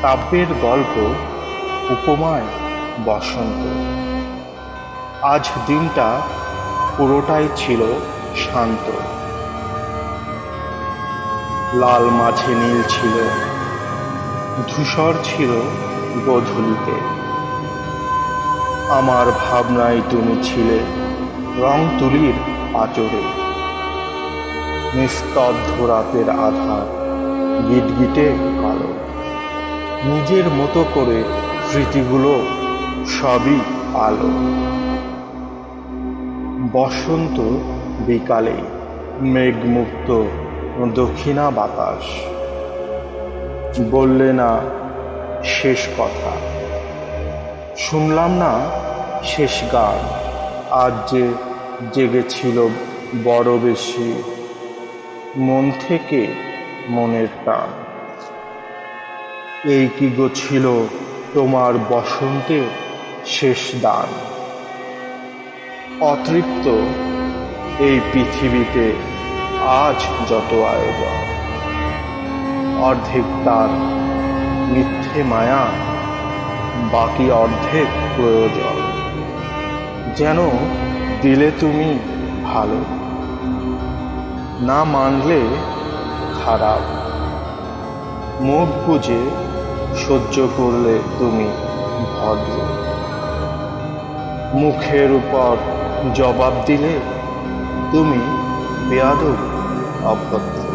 কাব্যের গল্প উপমায় বসন্ত। আজ দিনটা পুরোটাই ছিল শান্ত। লাল মাঝে নীল ছিল, ধূসর ছিল গোধূলিতে। আমার ভাবনায় তুমি ছিলে রং তুলির আঁচড়ে। নিস্তব্ধ রাতের আধার গিটগিটে কালো। নিজের মতো করে স্মৃতিগুলো সবই আলো। বসন্ত বিকালে মেঘমুক্ত দক্ষিণা বাতাস। বললে না শেষ কথা, শুনলাম না শেষ গান। আজ যে জেগেছিল বড় বেশি, মন থেকে মনের টান। এই কি গো ছিল তোমার বসন্তের শেষ দান। অতৃপ্ত এই পৃথিবীতে আজ যত আয়োজন, অর্ধেক তার মিথ্যে মায়া, বাকি অর্ধেক প্রয়োজন। যেন দিলে তুমি ভালো, না মানলে খারাপ। মুখ বুজে সহ্য করলে তুমি ভদ্র, মুখের উপর জবাব দিলে তুমি বেয়াদব অভদ্র।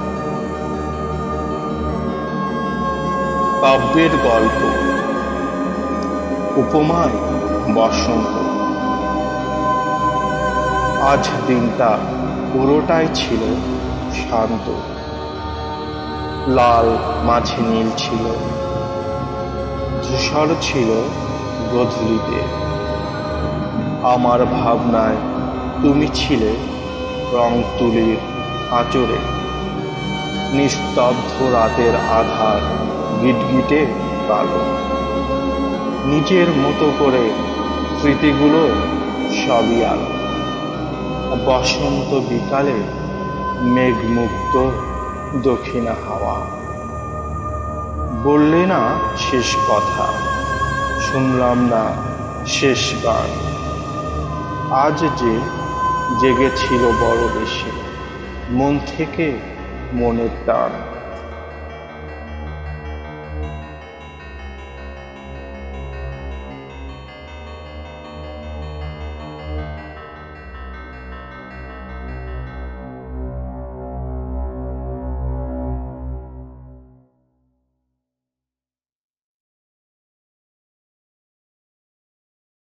কাব্যের গল্প উপমায় বসন্ত। আজ দিনটা পুরোটাই ছিল শান্ত। লাল মাঝে নীল ছিল, ধূসর ছিল গোধূলিতে। আমার ভাবনায় তুমি ছিলে রং তুলির আঁচড়ে। নিস্তব্ধ রাতের আধার গিটগিটে কালো। নিজের মতো করে স্মৃতিগুলো সবই আলো। বসন্ত বিকালে মেঘমুক্ত দক্ষিণা হাওয়া। বললে না শেষ কথা, শুনলাম না শেষ গান। আজ যে জেগেছিল বড় বেশি, মন থেকে মনের টান।